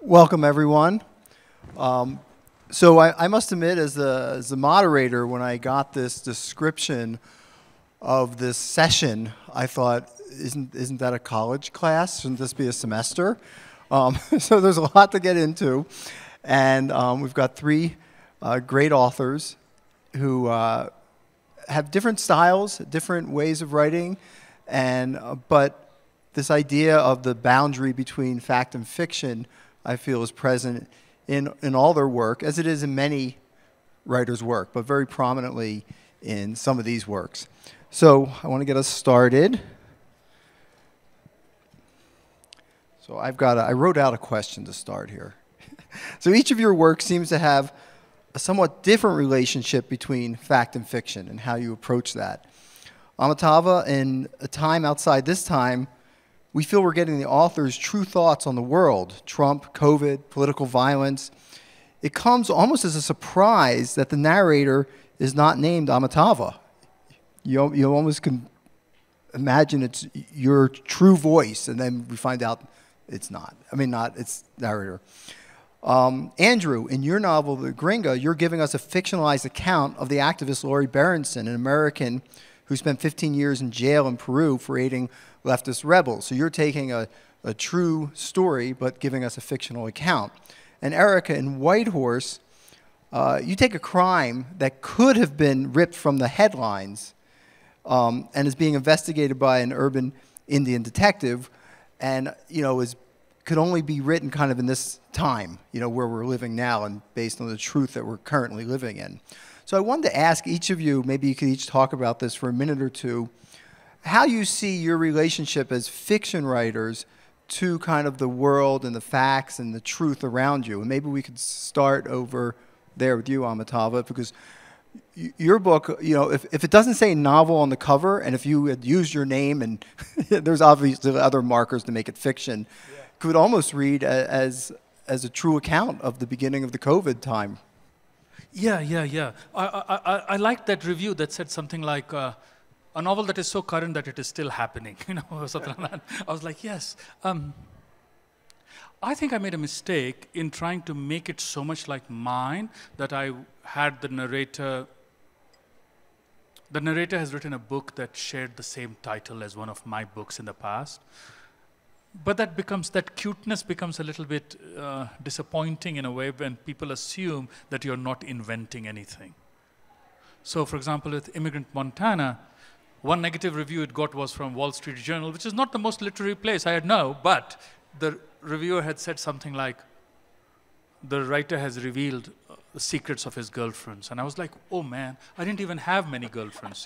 Welcome, everyone. So I must admit, as the moderator, when I got this description of this session, I thought, isn't that a college class? Shouldn't this be a semester? So there's a lot to get into. And we've got three great authors who have different styles, different ways of writing, but this idea of the boundary between fact and fiction, I feel, is present in all their work, as it is in many writers' work, but very prominently in some of these works. So I want to get us started. So I wrote out a question to start here. So each of your works seems to have a somewhat different relationship between fact and fiction and how you approach that. Amitava, in A Time Outside This Time, we feel we're getting the author's true thoughts on the world, Trump, COVID, political violence. It comes almost as a surprise that the narrator is not named Amitava. You almost can imagine it's your true voice, and then we find out it's not. It's narrator. Andrew, in your novel, The Gringa, you're giving us a fictionalized account of the activist Laurie Berenson, an American who spent 15 years in jail in Peru for aiding leftist rebels. So you're taking a true story, but giving us a fictional account. And Erika, in White Horse, you take a crime that could have been ripped from the headlines and is being investigated by an urban Indian detective, and could only be written kind of in this time, where we're living now, and based on the truth that we're currently living in. So I wanted to ask each of you, maybe you could each talk about this for a minute or two, how you see your relationship as fiction writers to kind of the world and the facts and the truth around you. And maybe we could start over there with you, Amitava, because your book, if it doesn't say novel on the cover, and if you had used your name, and there's obviously other markers to make it fiction, yeah, could almost read as a true account of the beginning of the COVID time. Yeah. I liked that review that said something like, a novel that is so current that it is still happening, or something like that. I was like, yes. I think I made a mistake in trying to make it so much like mine that I had the narrator. The narrator has written a book that shared the same title as one of my books in the past. But that cuteness becomes a little bit disappointing in a way when people assume that you're not inventing anything. So, for example, with Immigrant, Montana, one negative review it got was from Wall Street Journal, which is not the most literary place, I know, but the reviewer had said something like, the writer has revealed the secrets of his girlfriends. And I was like, oh man, I didn't even have many girlfriends.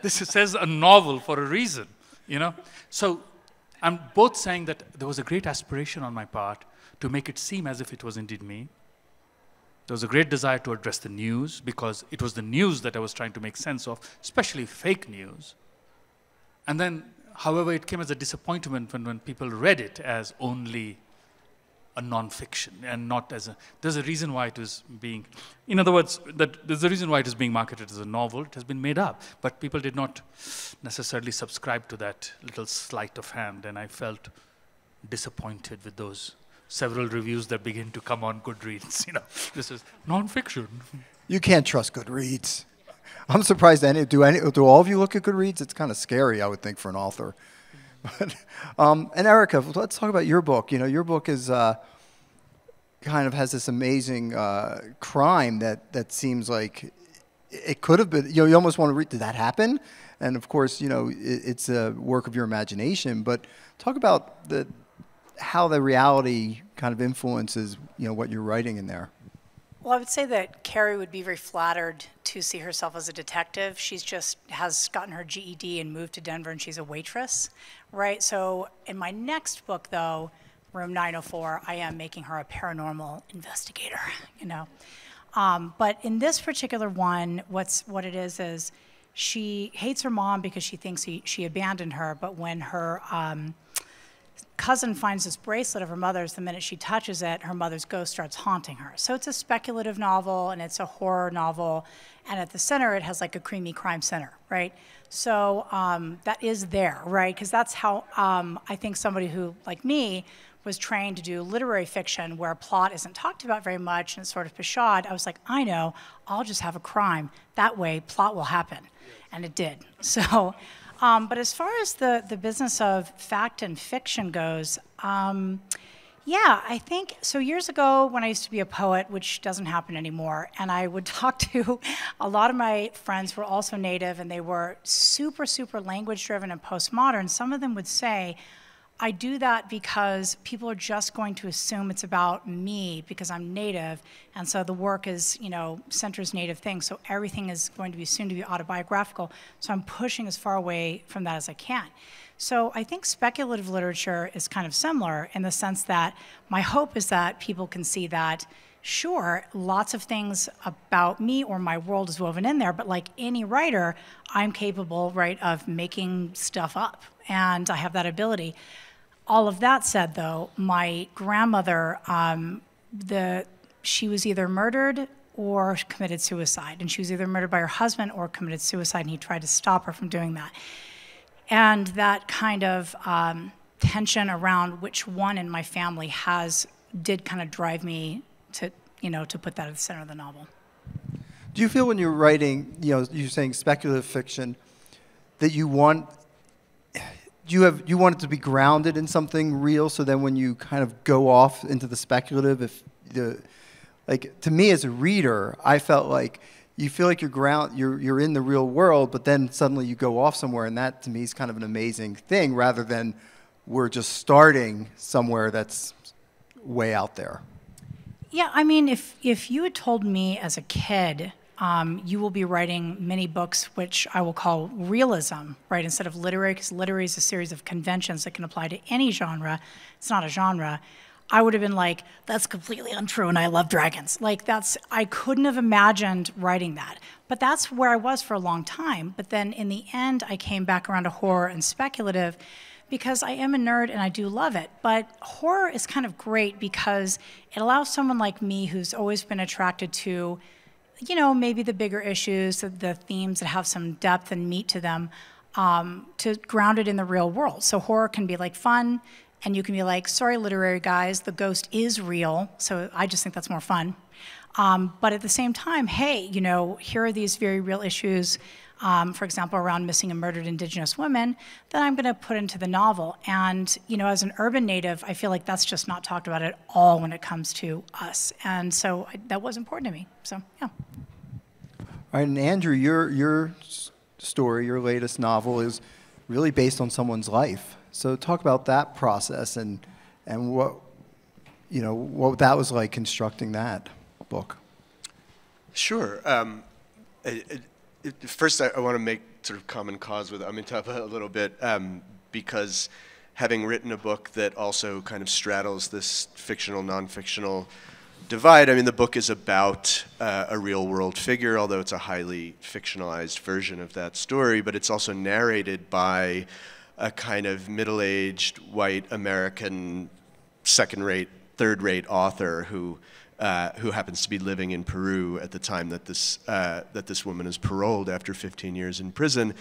This says a novel for a reason, So I'm both saying that there was a great aspiration on my part to make it seem as if it was indeed me. There was a great desire to address the news, because it was the news that I was trying to make sense of, especially fake news. And then, however, it came as a disappointment when people read it as only a nonfiction and not as there's a reason why it is being, in other words, there's a reason why it is being marketed as a novel. It has been made up, but people did not necessarily subscribe to that little sleight of hand, and I felt disappointed with those several reviews that begin to come on Goodreads. This is nonfiction. You can't trust Goodreads. I'm surprised do all of you look at Goodreads? It's kind of scary, I would think, for an author. But, and Erika, let's talk about your book. Your book is kind of has this amazing crime that seems like it could have been. You almost want to read. Did that happen? And of course, it's a work of your imagination. But talk about how the reality kind of influences what you're writing in there. Well, I would say that Carrie would be very flattered to see herself as a detective. She's just has gotten her GED and moved to Denver, and she's a waitress, right? So in my next book, though, Room 904, I am making her a paranormal investigator, But in this particular one, what it is she hates her mom because she thinks she abandoned her, but when her cousin finds this bracelet of her mother's, the minute she touches it, her mother's ghost starts haunting her. So it's a speculative novel, and it's a horror novel, and at the center it has like a creamy crime center, right? So that is there, right? Because that's how I think somebody who, like me, was trained to do literary fiction where plot isn't talked about very much and it's sort of pashad. I was like, I know, I'll just have a crime. That way, plot will happen. And it did. So, but as far as the business of fact and fiction goes, yeah, I think, so years ago when I used to be a poet, which doesn't happen anymore, and I would talk to a lot of my friends who were also Native, and they were super, super language-driven and postmodern. Some of them would say, I do that because people are just going to assume it's about me because I'm Native, and so the work is, centers Native things, so everything is going to be soon to be autobiographical, so I'm pushing as far away from that as I can. So I think speculative literature is kind of similar in the sense that my hope is that people can see that, sure, lots of things about me or my world is woven in there, but like any writer, I'm capable, right, of making stuff up, and I have that ability. All of that said, though, my grandmother, she was either murdered or committed suicide, and she was either murdered by her husband or committed suicide, and he tried to stop her from doing that. And that kind of tension around which one in my family did kind of drive me to put that at the center of the novel. Do you feel when you're writing, you're saying speculative fiction, that you want it to be grounded in something real, so then when you kind of go off into the speculative, to me as a reader, I felt like you feel like you're in the real world, but then suddenly you go off somewhere, and that to me is kind of an amazing thing, rather than we're just starting somewhere that's way out there. Yeah, I mean, if you had told me as a kid, you will be writing many books which I will call realism, right, instead of literary, because literary is a series of conventions that can apply to any genre. It's not a genre. I would have been like, that's completely untrue, and I love dragons. I couldn't have imagined writing that. But that's where I was for a long time. But then in the end, I came back around to horror and speculative because I am a nerd and I do love it. But horror is kind of great because it allows someone like me who's always been attracted to, maybe the bigger issues, the themes that have some depth and meat to them, to ground it in the real world. So horror can be like fun, and you can be like, sorry, literary guys, the ghost is real, so I just think that's more fun. But at the same time, hey, here are these very real issues, for example, around missing and murdered Indigenous women, that I'm going to put into the novel. And, as an urban Native, I feel like that's just not talked about at all when it comes to us. And so that was important to me. So, yeah. All right, and Andrew, your story, your latest novel, is really based on someone's life. So talk about that process and what that was like constructing that book. Sure. First, I want to make sort of common cause with Amitava a little bit, because having written a book that also kind of straddles this fictional, non-fictional divide, I mean, the book is about a real-world figure, although it's a highly fictionalized version of that story, but it's also narrated by a kind of middle-aged, white American, second-rate, third-rate author who happens to be living in Peru at the time that this woman is paroled after 15 years in prison.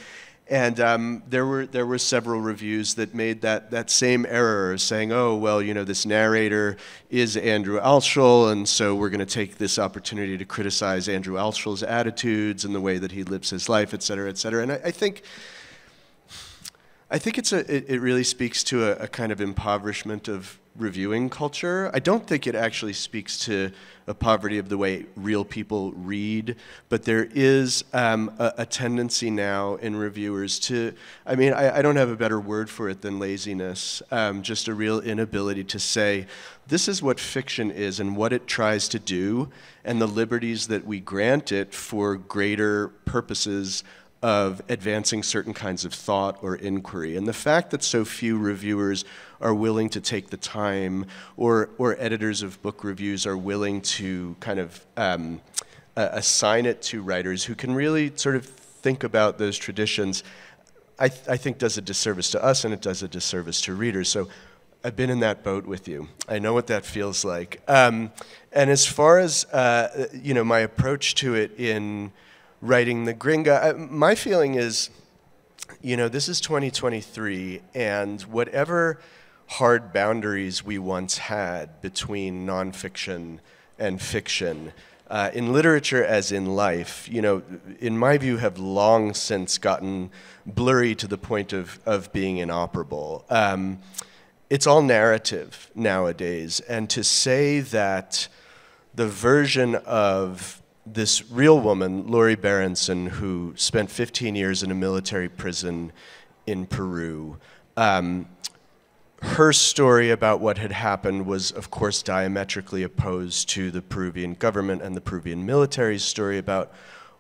And there were several reviews that made that same error, saying, oh, well, this narrator is Andrew Altschul, and so we're going to take this opportunity to criticize Andrew Altschul's attitudes and the way that he lives his life, et cetera, et cetera. And I think it really speaks to a kind of impoverishment of reviewing culture. I don't think it actually speaks to a poverty of the way real people read, but there is a tendency now in reviewers to, I mean, I don't have a better word for it than laziness, just a real inability to say, this is what fiction is and what it tries to do, and the liberties that we grant it for greater purposes of advancing certain kinds of thought or inquiry. And the fact that so few reviewers are willing to take the time, or editors of book reviews are willing to kind of assign it to writers who can really sort of think about those traditions, I think does a disservice to us, and it does a disservice to readers. So I've been in that boat with you. I know what that feels like. And as far as you know, my approach to it in writing the Gringa, my feeling is, you know, this is 2023, and whatever hard boundaries we once had between nonfiction and fiction, in literature as in life, you know, in my view, have long since gotten blurry to the point of being inoperable. It's all narrative nowadays, and to say that the version of this real woman, Lori Berenson, who spent 15 years in a military prison in Peru, her story about what had happened was, of course, diametrically opposed to the Peruvian government and the Peruvian military's story about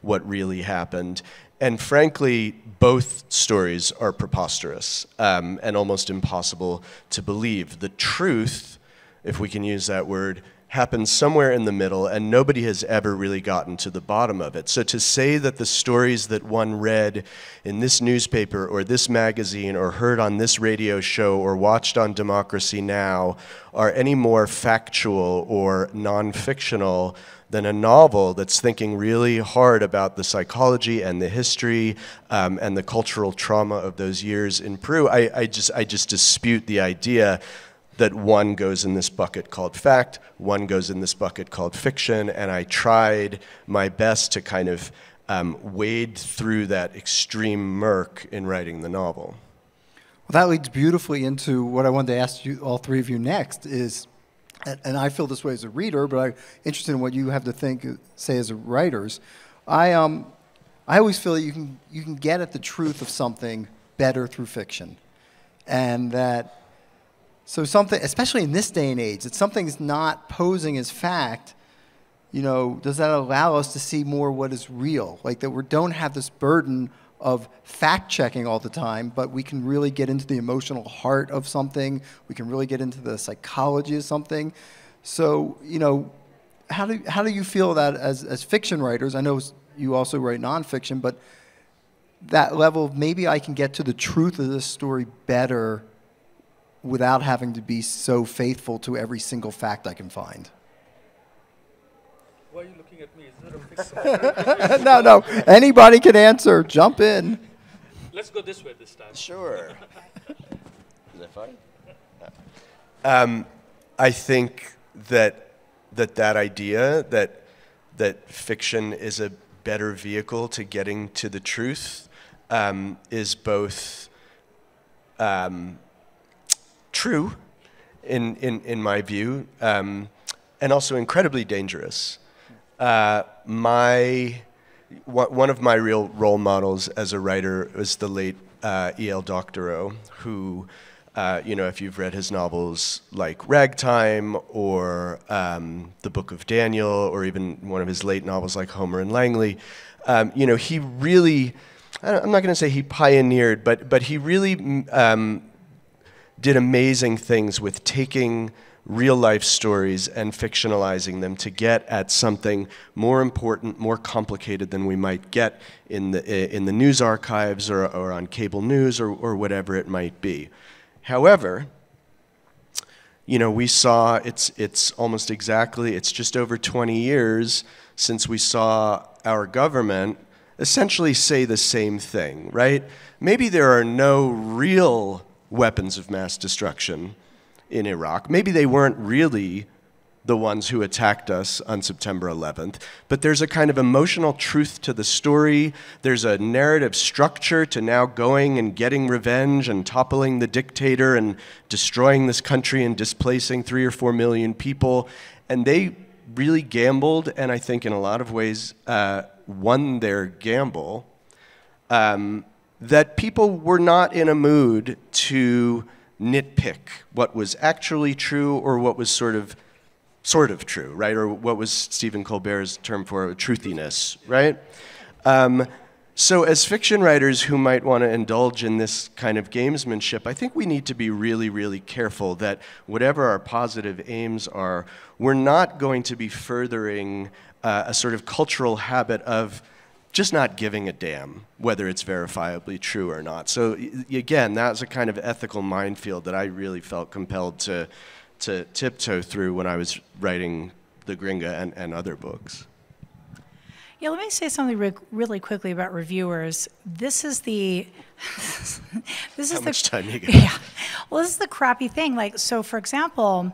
what really happened. And frankly, both stories are preposterous and almost impossible to believe. The truth, if we can use that word, happens somewhere in the middle, and nobody has ever really gotten to the bottom of it. So to say that the stories that one read in this newspaper or this magazine or heard on this radio show or watched on Democracy Now! Are any more factual or non-fictional than a novel that's thinking really hard about the psychology and the history and the cultural trauma of those years in Peru, I just dispute the idea that one goes in this bucket called fact, one goes in this bucket called fiction, and I tried my best to kind of wade through that extreme murk in writing the novel. Well, that leads beautifully into what I wanted to ask you, all three of you next, is, and I feel this way as a reader, but I'm interested in what you have to say as writers. I always feel that you can get at the truth of something better through fiction, and that so something, especially in this day and age, that something's not posing as fact, you know, does that allow us to see more what is real? Like that we don't have this burden of fact-checking all the time, but we can really get into the emotional heart of something. We can really get into the psychology of something. So, you know, how do you feel that as fiction writers? I know you also write nonfiction, but that level of maybe I can get to the truth of this story better without having to be so faithful to every single fact I can find. Why are you looking at me? Is there a fixed No, anybody can answer. Jump in. Let's go this way this time. Sure. Is that fine? I think that idea that fiction is a better vehicle to getting to the truth is both true, in my view, and also incredibly dangerous. One of my real role models as a writer was the late E.L. Doctorow, who, you know, if you've read his novels like Ragtime or The Book of Daniel, or even one of his late novels like Homer and Langley, you know, he really, I'm not going to say he pioneered, but he really did amazing things with taking real-life stories and fictionalizing them to get at something more important, more complicated than we might get in the news archives or on cable news or whatever it might be. However, you know, we saw it's almost exactly, it's just over 20 years since we saw our government essentially say the same thing, right? Maybe there are no real weapons of mass destruction in Iraq. Maybe they weren't really the ones who attacked us on September 11th, but there's a kind of emotional truth to the story. There's a narrative structure to now going and getting revenge and toppling the dictator and destroying this country and displacing 3 or 4 million people. And they really gambled, and I think in a lot of ways won their gamble, that people were not in a mood to nitpick what was actually true or what was sort of true, right? Or what was Stephen Colbert's term for truthiness, right? So as fiction writers who might want to indulge in this kind of gamesmanship, I think we need to be really, really careful that whatever our positive aims are, we're not going to be furthering a sort of cultural habit of just not giving a damn whether it's verifiably true or not. So again, that's a kind of ethical minefield that I really felt compelled to tiptoe through when I was writing the Gringa and other books. Yeah, let me say something really quickly about reviewers. This is the How much time you got? Yeah. Well, this is the crappy thing. Like, so for example,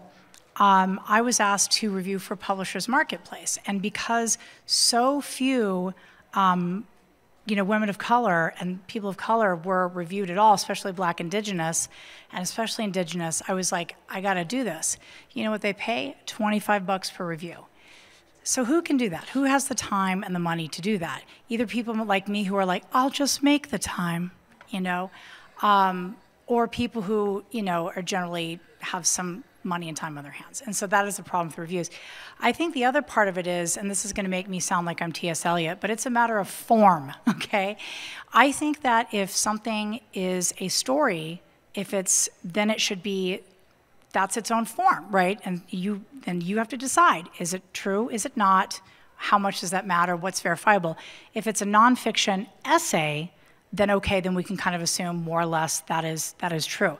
I was asked to review for Publishers Marketplace, and because so few, women of color and people of color were reviewed at all, especially Black, Indigenous, and especially Indigenous, I was like, I got to do this. You know what they pay? $25 per review. So who can do that? Who has the time and the money to do that? Either people like me who are like, I'll just make the time, or people who, are generally have some money and time on their hands. And so that is the problem with reviews. I think the other part of it is, and this is going to make me sound like I'm T.S. Eliot, but it's a matter of form, okay? I think that if something is a story, then it should be, that's its own form, right? And then you have to decide, is it true, is it not? How much does that matter? What's verifiable? If it's a nonfiction essay, then okay, then we can kind of assume more or less that is true.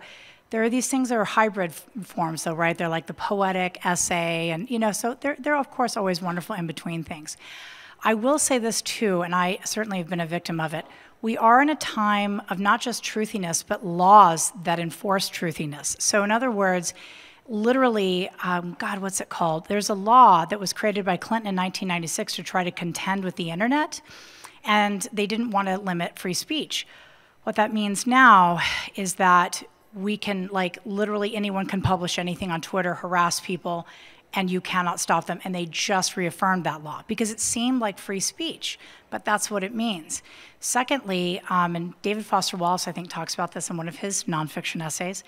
There are these things that are hybrid forms though, right? They're like the poetic essay, and so they're of course always wonderful in between things. I will say this too, and I certainly have been a victim of it. We are in a time of not just truthiness, but laws that enforce truthiness. So in other words, literally, God, what's it called? There's a law that was created by Clinton in 1996 to try to contend with the internet, and they didn't want to limit free speech. What that means now is that we can, literally anyone can publish anything on Twitter, harass people, and you cannot stop them. And they just reaffirmed that law because it seemed like free speech, but that's what it means. Secondly, and David Foster Wallace, I think, talks about this in one of his nonfiction essays,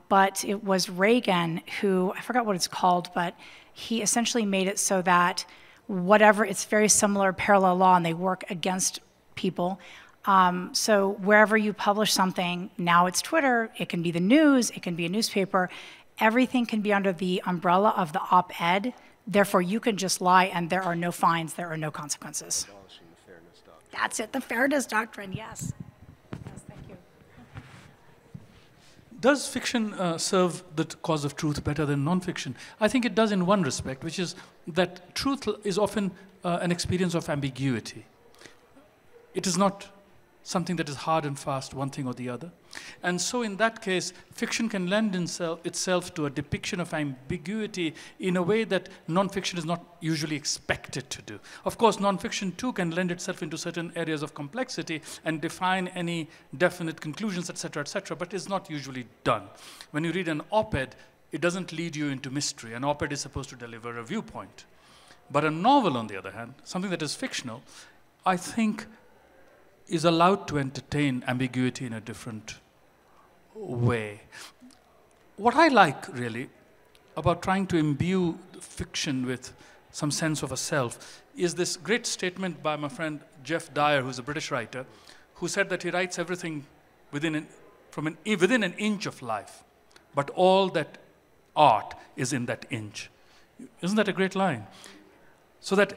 but it was Reagan who, I forgot what it's called, but he essentially made it so that it's very similar parallel law, and they work against people. So wherever you publish something, now it's Twitter, it can be the news, it can be a newspaper, everything can be under the umbrella of the op-ed, therefore you can just lie and there are no fines, there are no consequences. That's it, the fairness doctrine, yes. Yes, thank you. Does fiction serve the cause of truth better than nonfiction? I think it does in one respect, which is that truth is often an experience of ambiguity. It is not something that is hard and fast, one thing or the other. And so in that case, fiction can lend itself to a depiction of ambiguity in a way that nonfiction is not usually expected to do. Of course, nonfiction too can lend itself into certain areas of complexity and define any definite conclusions, etc., but it's not usually done. When you read an op-ed, it doesn't lead you into mystery. An op-ed is supposed to deliver a viewpoint. But a novel, on the other hand, something that is fictional, I think is allowed to entertain ambiguity in a different way. What I like, really, about trying to imbue fiction with some sense of a self is this great statement by my friend Jeff Dyer, who's a British writer, who said that he writes everything within an inch of life, but all that art is in that inch. Isn't that a great line? So that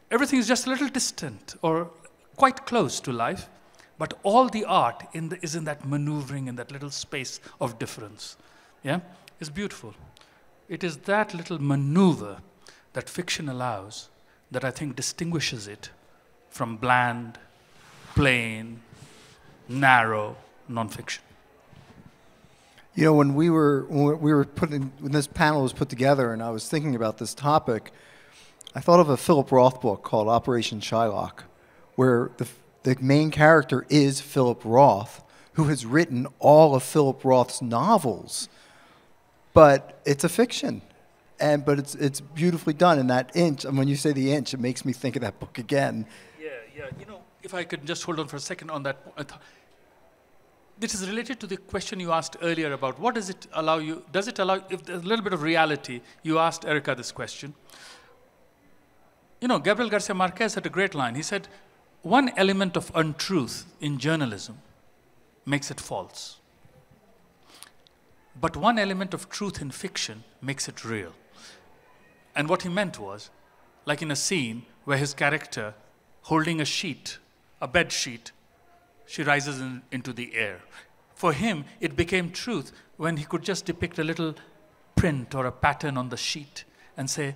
everything is just a little distant or quite close to life, but all the art is in that maneuvering, in that little space of difference. Yeah? It's beautiful. It is that little maneuver that fiction allows that I think distinguishes it from bland, plain, narrow nonfiction. When when this panel was put together and I was thinking about this topic, I thought of a Philip Roth book called Operation Shylock, where the main character is Philip Roth, who has written all of Philip Roth's novels. But it's a fiction, but it's beautifully done in that inch. And when you say the inch, it makes me think of that book again. Yeah. If I could just hold on for a second on that. This is related to the question you asked earlier about what does it allow you, if there's a little bit of reality, you asked Erika this question. Gabriel Garcia Marquez had a great line. He said, one element of untruth in journalism makes it false. But one element of truth in fiction makes it real. And what he meant was, like in a scene where his character, holding a sheet, a bed sheet, she rises into the air. For him, it became truth when he could just depict a little print or a pattern on the sheet and say,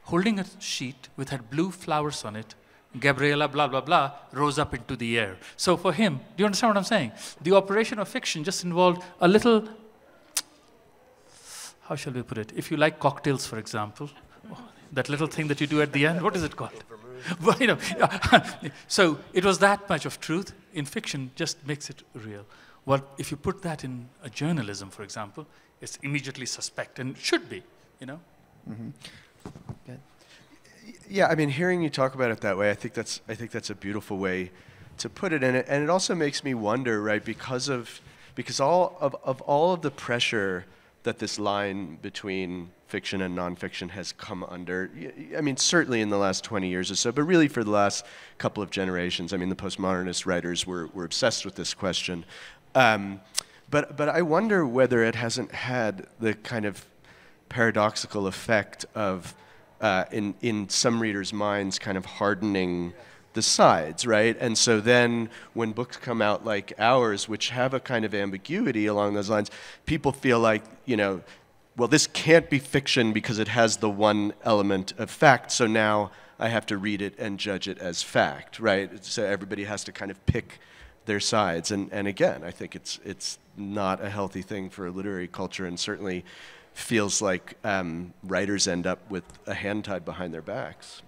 holding a sheet with had blue flowers on it, Gabriela, blah, blah, blah, rose up into the air. So for him, do you understand what I'm saying? The operation of fiction just involved a little, how shall we put it? If you like cocktails, for example, that little thing that you do at the end, what is it called? Well, you know, so it was that much of truth in fiction just makes it real. Well, if you put that in a journalism, for example, it's immediately suspect and should be, you know? Mm-hmm. Good. Yeah, I mean, hearing you talk about it that way, I think that's a beautiful way to put it. And it also makes me wonder, right, because all of the pressure that this line between fiction and nonfiction has come under, I mean, certainly in the last 20 years or so, but really for the last couple of generations. I mean, the postmodernist writers were obsessed with this question. But I wonder whether it hasn't had the kind of paradoxical effect of, in some readers' minds, kind of hardening the sides, right? And so then when books come out like ours, which have a kind of ambiguity along those lines, people feel like, you know, well, this can't be fiction because it has the one element of fact, so now I have to read it and judge it as fact, right? So everybody has to kind of pick their sides. And again, I think it's not a healthy thing for a literary culture, and certainly feels like writers end up with a hand tied behind their backs.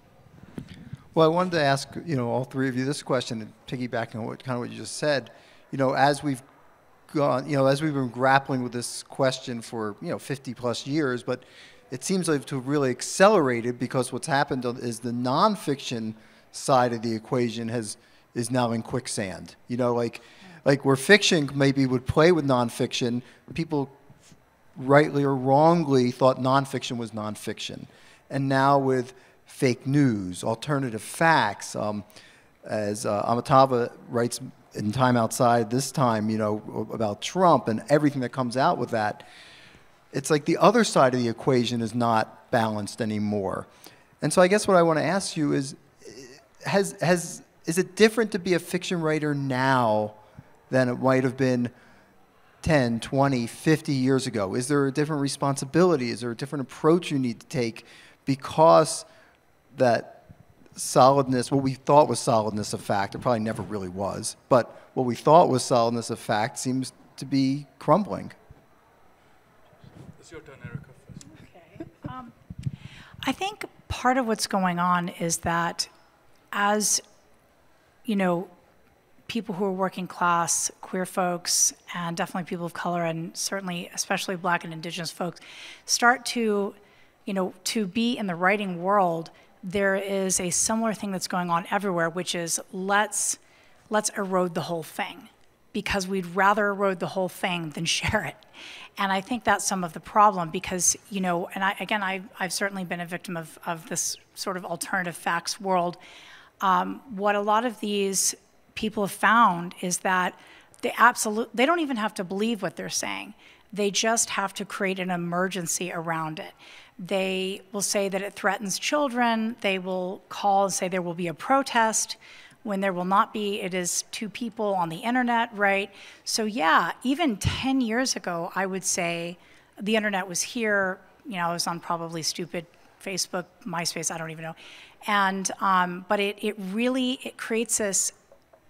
Well, I wanted to ask, you know, all three of you this question, and piggybacking on what you just said. You know, as we've been grappling with this question for 50 plus years, but it seems like to have really accelerated because what's happened is the nonfiction side of the equation is now in quicksand. You know, like where fiction maybe would play with nonfiction, people rightly or wrongly thought nonfiction was nonfiction, and now with fake news, alternative facts, as Amitava writes in Time Outside this time, you know, about Trump and everything that comes out with that, it's like the other side of the equation is not balanced anymore. And so I guess what I want to ask you is, is it different to be a fiction writer now than it might have been 10, 20, 50 years ago? Is there a different responsibility? Is there a different approach you need to take because that solidness, what we thought was solidness of fact, it probably never really was, but what we thought was solidness of fact seems to be crumbling? It's your turn, Erika. Okay. I think part of what's going on is that as, you know, people who are working class, queer folks, and definitely people of color, and certainly especially Black and Indigenous folks, start to, you know, to be in the writing world, there is a similar thing that's going on everywhere, which is let's erode the whole thing, because we'd rather erode the whole thing than share it. And I think that's some of the problem, because, you know, and I've certainly been a victim of this sort of alternative facts world. What a lot of these people have found is that they don't even have to believe what they're saying. They just have to create an emergency around it. They will say that it threatens children. They will call and say there will be a protest when there will not be. It is two people on the internet, right? So yeah, even 10 years ago, I would say the internet was here. You know, I was on probably stupid Facebook, MySpace, I don't even know. And, but it really creates this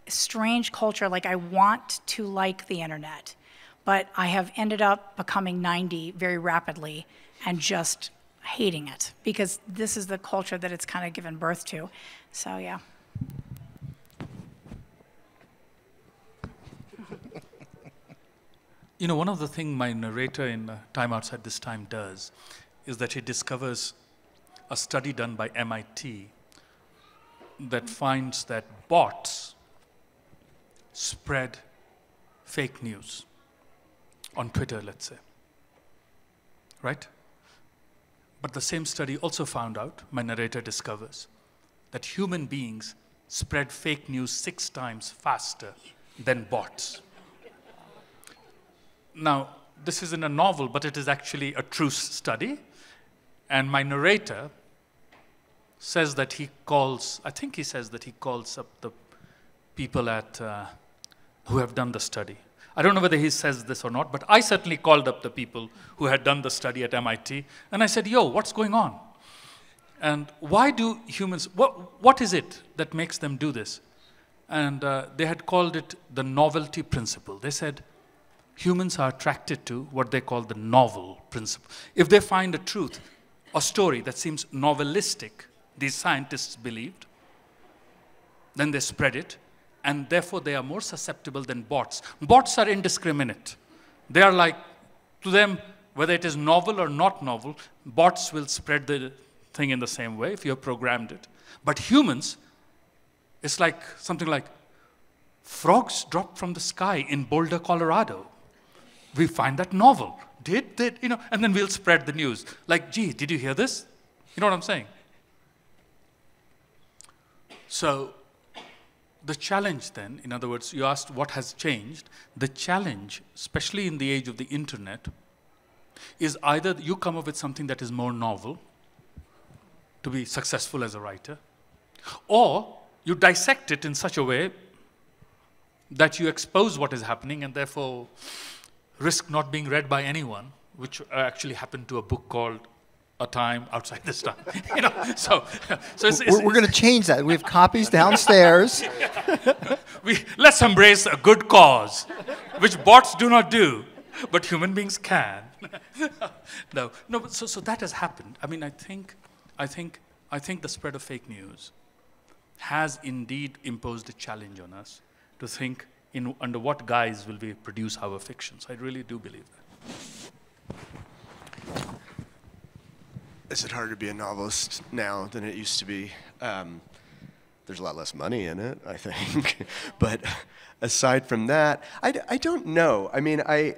strange culture. Like, I want to like the internet, but I have ended up becoming 90 very rapidly and just hating it, because this is the culture that it's kind of given birth to. So yeah. You know, one of the things my narrator in Time Outside This Time does is that he discovers a study done by MIT that finds that bots spread fake news on Twitter, let's say, right? But the same study also found out, my narrator discovers, that human beings spread fake news 6 times faster than bots. Now, this isn't a novel, but it is actually a true study. And my narrator says that he calls, I think he says that he calls up the people at, who have done the study. I don't know whether he says this or not, but I certainly called up the people who had done the study at MIT, and I said, yo, what's going on? And why do humans, what is it that makes them do this? And they had called it the novelty principle. They said humans are attracted to what they call the novel principle. If they find a truth or story that seems novelistic, these scientists believed, then they spread it, and therefore they are more susceptible than bots. Bots are indiscriminate. They are like, to them, whether it is novel or not novel, bots will spread the thing in the same way if you have programmed it. But humans, it's like something like, frogs dropped from the sky in Boulder, Colorado. We find that novel. Did, you know, and then we'll spread the news. Like, gee, did you hear this? You know what I'm saying? So, the challenge then, in other words, you asked what has changed. The challenge, especially in the age of the internet, is either you come up with something that is more novel to be successful as a writer, or you dissect it in such a way that you expose what is happening and therefore risk not being read by anyone, which actually happened to a book called A Time Outside This Time. You know, so we're going to change that. We have copies downstairs. Let's embrace a good cause, which bots do not do, but human beings can. No, but so that has happened. I mean, I think the spread of fake news has indeed imposed a challenge on us to think under what guise will we produce our fictions. I really do believe that. Is it harder to be a novelist now than it used to be? There's a lot less money in it, I think. But aside from that, I don't know. I mean, I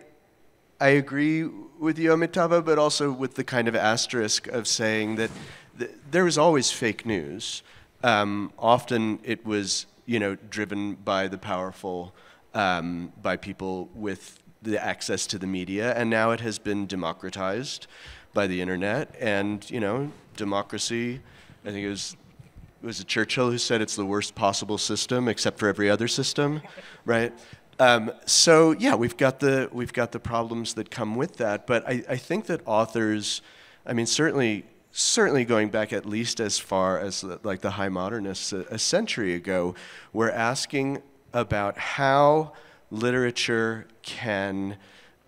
agree with you, Amitava, but also with the kind of asterisk of saying that there was always fake news. Often it was, you know, driven by the powerful, by people with the access to the media, and now it has been democratized by the internet. And, you know, democracy, I think it was a Churchill who said it's the worst possible system except for every other system, right? So yeah, we've got the problems that come with that. But I think that authors, I mean, certainly going back at least as far as like the high modernists a century ago, were asking about how literature can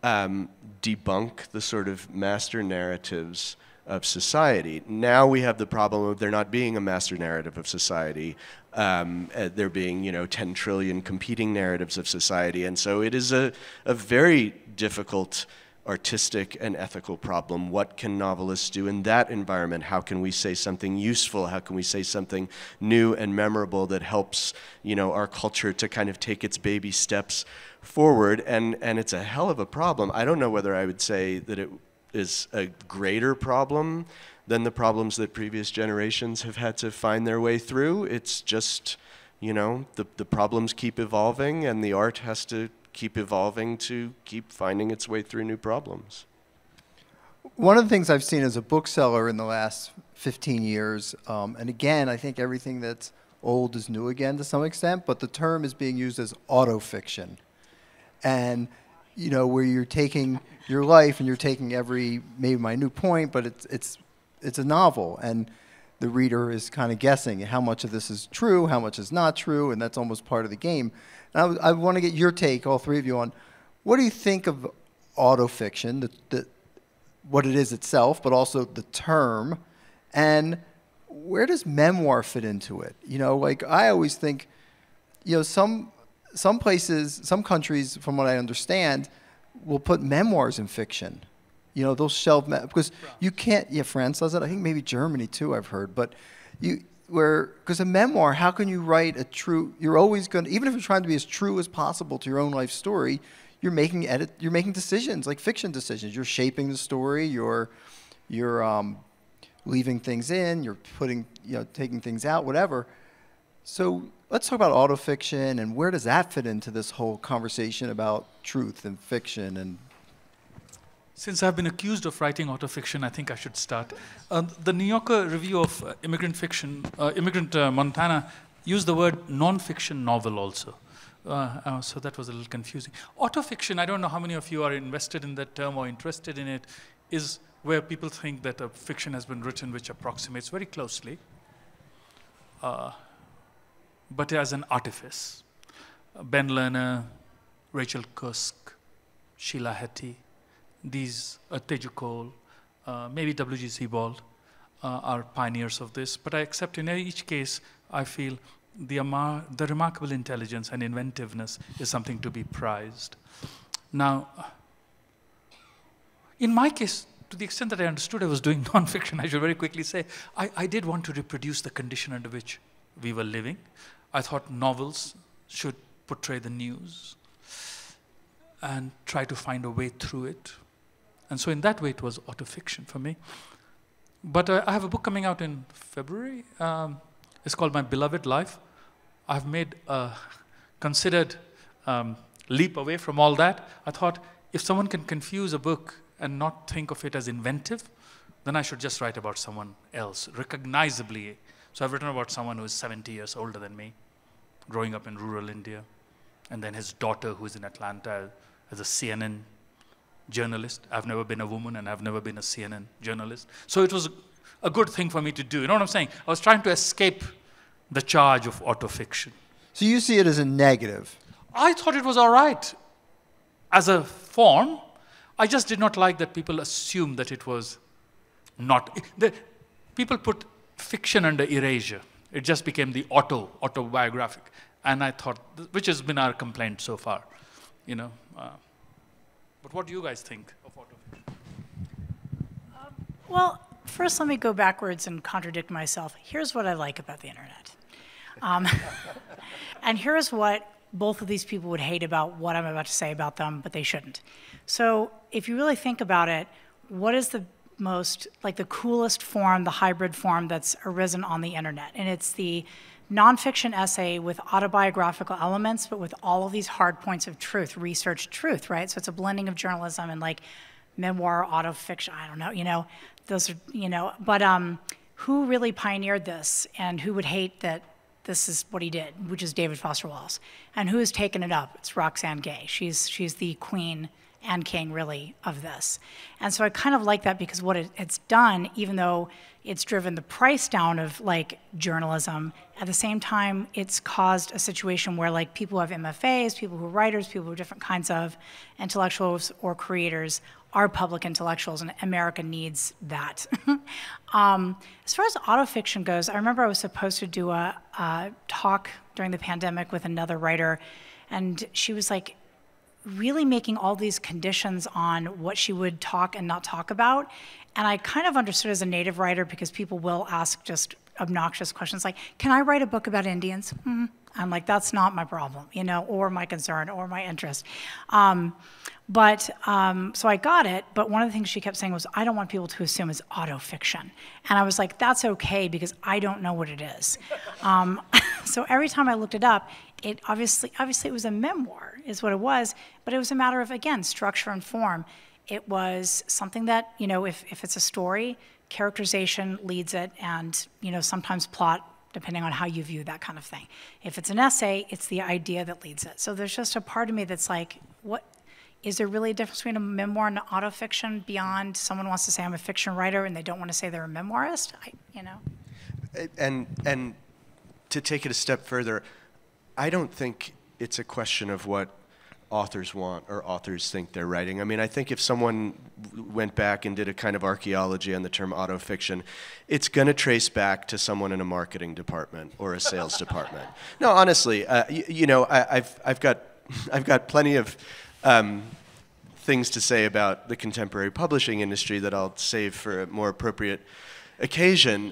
debunk the sort of master narratives of society. Now we have the problem of there not being a master narrative of society, there being, you know, 10 trillion competing narratives of society, and so it is a very difficult artistic and ethical problem. What can novelists do in that environment? How can we say something useful? How can we say something new and memorable that helps, you know, our culture to kind of take its baby steps forward? And it's a hell of a problem. I don't know whether I would say that it is a greater problem than the problems that previous generations have had to find their way through. It's just, you know, the problems keep evolving, and the art has to keep evolving to keep finding its way through new problems. One of the things I've seen as a bookseller in the last 15 years, and again, I think everything that's old is new again to some extent, but the term is being used as autofiction. And, you know, where you're taking your life and you're taking every, maybe my new point, but it's a novel, and the reader is kind of guessing how much of this is true, how much is not true, and that's almost part of the game. And I want to get your take, all three of you, on what do you think of autofiction, what it is itself, but also the term, and where does memoir fit into it? You know, like I always think, you know, some places, some countries, from what I understand, will put memoirs in fiction. You know, they'll shelve, because you can't, yeah, France does it, I think maybe Germany too, I've heard, but because a memoir, how can you write a true, you're always going to, even if you're trying to be as true as possible to your own life story, you're making decisions, like fiction decisions. You're shaping the story, you're leaving things in, you're putting, you know, taking things out, whatever. So let's talk about autofiction and where does that fit into this whole conversation about truth and fiction and. Since I've been accused of writing autofiction, I think I should start. The New Yorker review of Immigrant Fiction, Immigrant Montana, used the word non-fiction novel also. So that was a little confusing. Autofiction, I don't know how many of you are invested in that term or interested in it, is where people think that a fiction has been written which approximates very closely, but as an artifice. Ben Lerner, Rachel Cusk, Sheila Heti, these, Teju Cole, maybe W.G. Sebald are pioneers of this. But I accept in each case, I feel the remarkable intelligence and inventiveness is something to be prized. Now, in my case, to the extent that I understood I was doing nonfiction, I should very quickly say, I did want to reproduce the condition under which we were living. I thought novels should portray the news and try to find a way through it. And so in that way, it was autofiction for me. But I have a book coming out in February. It's called My Beloved Life. I've made a considered leap away from all that. I thought, if someone can confuse a book and not think of it as inventive, then I should just write about someone else, recognizably. So I've written about someone who is 70 years older than me, growing up in rural India, and then his daughter who is in Atlanta as a CNN journalist. I've never been a woman and I've never been a CNN journalist. So it was a good thing for me to do. You know what I'm saying? I was trying to escape the charge of autofiction. So you see it as a negative? I thought it was all right as a form. I just did not like that people assumed that it was not. People put fiction under erasure. It just became the autobiographic. And I thought, which has been our complaint so far, you know. But what do you guys think of autofiction? Well, first let me go backwards and contradict myself. Here's what I like about the internet. And here's what both of these people would hate about what I'm about to say about them, but they shouldn't. So if you really think about it, what is the most, like the coolest form, the hybrid form that's arisen on the internet? And it's the nonfiction essay with autobiographical elements, but with all of these hard points of truth, research truth, right? So it's a blending of journalism and like memoir, autofiction, I don't know, you know, those are, you know, but who really pioneered this and who would hate that this is what he did, which is David Foster Wallace. And who has taken it up? It's Roxane Gay. She's the queen and king, really, of this. And so I kind of like that because what it's done, even though it's driven the price down of like journalism, at the same time, it's caused a situation where like people who have MFAs, people who are writers, people who are different kinds of intellectuals or creators are public intellectuals, and America needs that. As far as autofiction goes, I remember I was supposed to do a talk during the pandemic with another writer, and she was like really making all these conditions on what she would talk and not talk about. And I kind of understood as a native writer, because people will ask just obnoxious questions like, can I write a book about Indians? I'm like, that's not my problem, you know, or my concern or my interest. So I got it, but one of the things she kept saying was, I don't want people to assume it's autofiction. And I was like, that's okay, because I don't know what it is. So every time I looked it up, it obviously it was a memoir, is what it was, but it was a matter of, again, structure and form. It was something that, you know, if it's a story, characterization leads it, and, you know, sometimes plot, depending on how you view that kind of thing. If it's an essay, it's the idea that leads it. So there's just a part of me that's like, what, is there really a difference between a memoir and autofiction beyond someone wants to say I'm a fiction writer and they don't want to say they're a memoirist? You know? And to take it a step further, I don't think it's a question of what authors want or authors think they're writing. I mean, I think if someone went back and did a kind of archaeology on the term autofiction, it's going to trace back to someone in a marketing department or a sales department. No, honestly, you know, I've got plenty of things to say about the contemporary publishing industry that I'll save for a more appropriate occasion.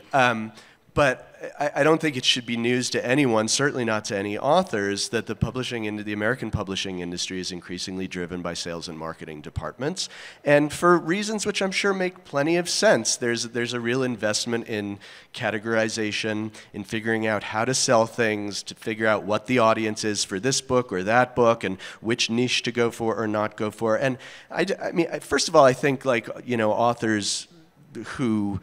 But I don't think it should be news to anyone, certainly not to any authors, that the American publishing industry is increasingly driven by sales and marketing departments, and for reasons which I'm sure make plenty of sense. There's a real investment in categorization, in figuring out how to sell things, to figure out what the audience is for this book or that book, and which niche to go for or not go for. And I mean, first of all, I think, like, you know, authors who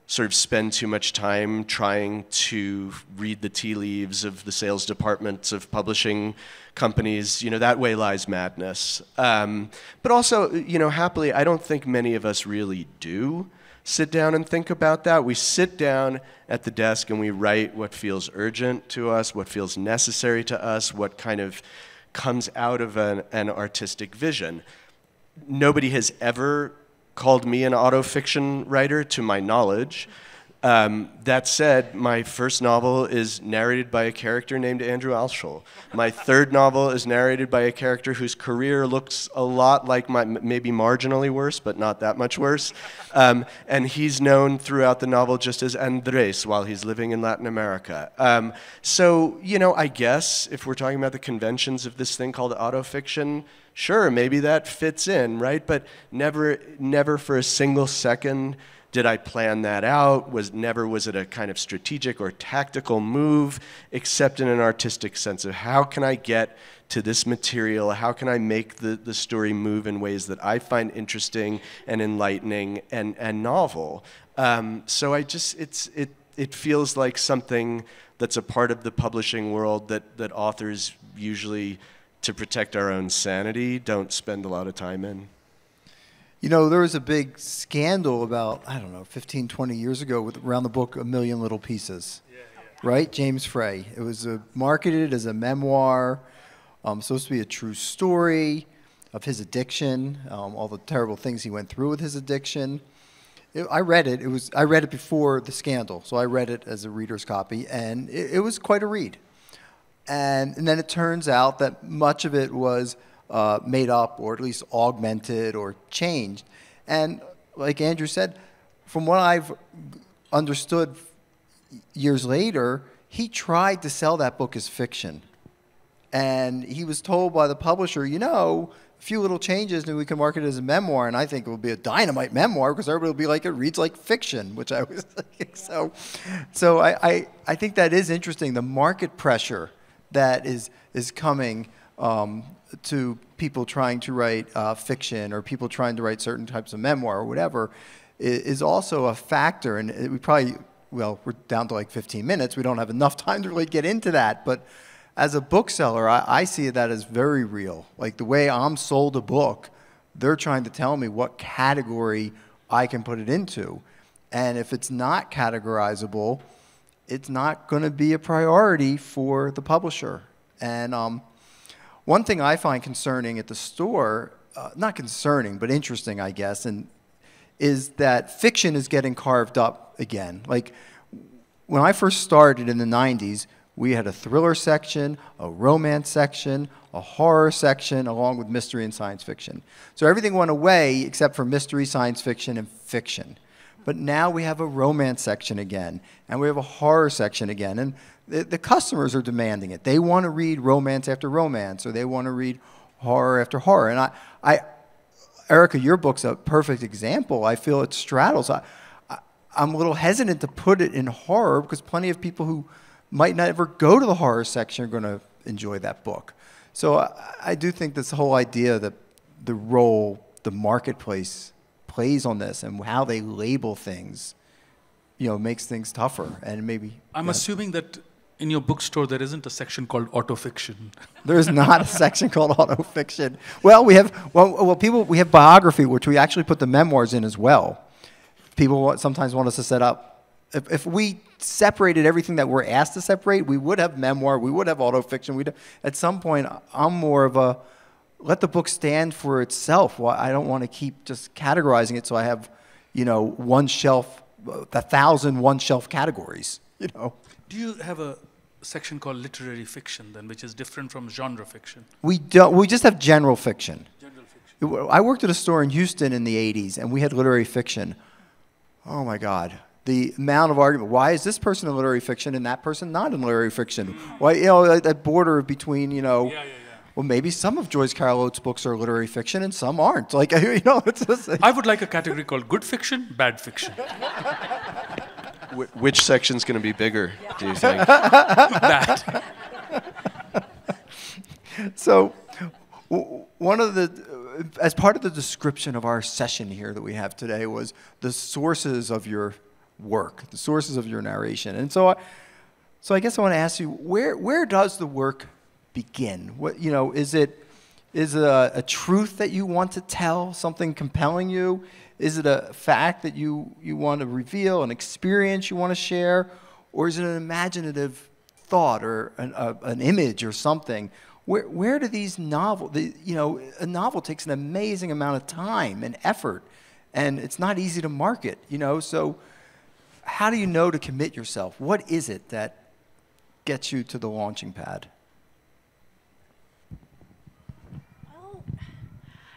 sort of spend too much time trying to read the tea leaves of the sales departments of publishing companies, you know, that way lies madness. But also, you know, happily, I don't think many of us really do sit down and think about that. We sit down at the desk and we write what feels urgent to us, what feels necessary to us, what kind of comes out of an artistic vision. Nobody has ever called me an autofiction writer, to my knowledge. That said, my first novel is narrated by a character named Andrew Altschul. My third novel is narrated by a character whose career looks a lot like mine, maybe marginally worse, but not that much worse. And he's known throughout the novel just as Andres while he's living in Latin America. So, you know, I guess if we're talking about the conventions of this thing called autofiction, sure, maybe that fits in, right? But never for a single second did I plan that out. Never was it a kind of strategic or tactical move, except in an artistic sense of how can I get to this material? How can I make the story move in ways that I find interesting and enlightening and novel? So it feels like something that's a part of the publishing world that authors usually, to protect our own sanity, don't spend a lot of time in. You know, there was a big scandal about, I don't know, 15, 20 years ago around the book A Million Little Pieces, right? James Frey. It was marketed as a memoir, supposed to be a true story of his addiction, all the terrible things he went through with his addiction. I read it. I read it before the scandal, so I read it as a reader's copy, and it was quite a read. And then it turns out that much of it was made up, or at least augmented or changed. And like Andrew said, from what I've understood years later, he tried to sell that book as fiction. And he was told by the publisher, you know, a few little changes and we can market it as a memoir, and I think it will be a dynamite memoir because everybody will be like, it reads like fiction, which I was like, so I think that is interesting, the market pressure that is coming to people trying to write fiction, or people trying to write certain types of memoir or whatever, is also a factor. And we probably, well, we're down to like 15 minutes. We don't have enough time to really get into that. But as a bookseller, I see that as very real. Like the way I'm sold a book, they're trying to tell me what category I can put it into. And if it's not categorizable, it's not going to be a priority for the publisher. And one thing I find concerning at the store, not concerning, but interesting, I guess, is that fiction is getting carved up again. Like, when I first started in the 90s, we had a thriller section, a romance section, a horror section, along with mystery and science fiction. So everything went away except for mystery, science fiction, and fiction. But now we have a romance section again, and we have a horror section again. And the customers are demanding it. They want to read romance after romance, or they want to read horror after horror. And Erika, your book's a perfect example. I feel it straddles. I'm a little hesitant to put it in horror because plenty of people who might not ever go to the horror section are going to enjoy that book. So I do think this whole idea that the role the marketplace plays on this and how they label things, you know, makes things tougher. And maybe I'm assuming that in your bookstore there isn't a section called autofiction. There's not a section called autofiction. Well, we have we have biography, which we actually put the memoirs in as well. People sometimes want us to set up. If we separated everything that we're asked to separate, we would have memoir, we would have autofiction. At some point, I'm more of a let the book stand for itself. Well, I don't want to keep just categorizing it so I have, you know, one shelf, 1,000 one-shelf categories. You know. Do you have a section called literary fiction then, which is different from genre fiction? We don't. We just have general fiction. General fiction. I worked at a store in Houston in the 80s, and we had literary fiction. Oh my God. the amount of argument. Why is this person in literary fiction and that person not in literary fiction? Why, you know, that border between, you know, well, maybe some of Joyce Carol Oates' books are literary fiction and some aren't. Like, you know, it's just, I would like a category called good fiction, bad fiction. Which section's going to be bigger, do you think? That. So, one of the, as part of the description of our session here that we have today was the sources of your work, the sources of your narration. And so I guess I want to ask you, where does the work begin? What, you know, is it a truth that you want to tell, something compelling you? Is it a fact that you want to reveal, an experience you want to share? Or is it an imaginative thought or an image or something? Where do these novels, you know, a novel takes an amazing amount of time and effort, and it's not easy to market, you know, so how do you know to commit yourself? What is it that gets you to the launching pad? Well,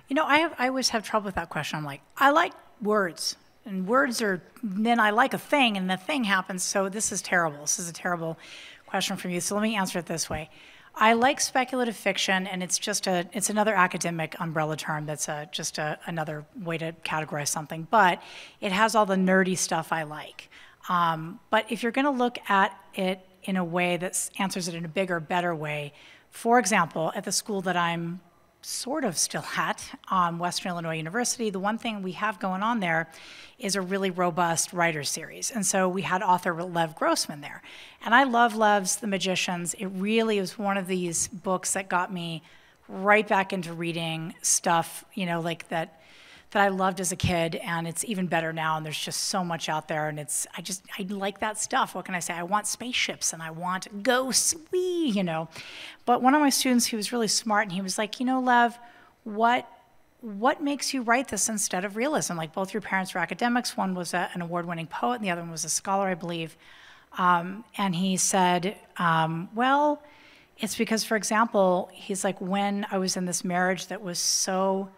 you know, I always have trouble with that question. I'm like, I like words, and words are, then I like a thing, and the thing happens, so this is terrible. This is a terrible question from you, so let me answer it this way. I like speculative fiction, and it's another academic umbrella term that's just another way to categorize something, but it has all the nerdy stuff I like. But if you're going to look at it in a way that answers it in a bigger, better way, for example, at the school that I'm sort of still at, Western Illinois University, the one thing we have going on there is a really robust writer series. And so we had author Lev Grossman there. And I love Lev's The Magicians. It really was one of these books that got me right back into reading stuff, you know, like that I loved as a kid, and it's even better now, and there's just so much out there, and I like that stuff. What can I say? I want spaceships, and I want ghosts, you know. But one of my students, he was really smart, and he was like, you know, Lev, what makes you write this instead of realism? Like, both your parents were academics. One was an award-winning poet, and the other one was a scholar, I believe. And he said, well, it's because, for example, he's like, when I was in this marriage that was so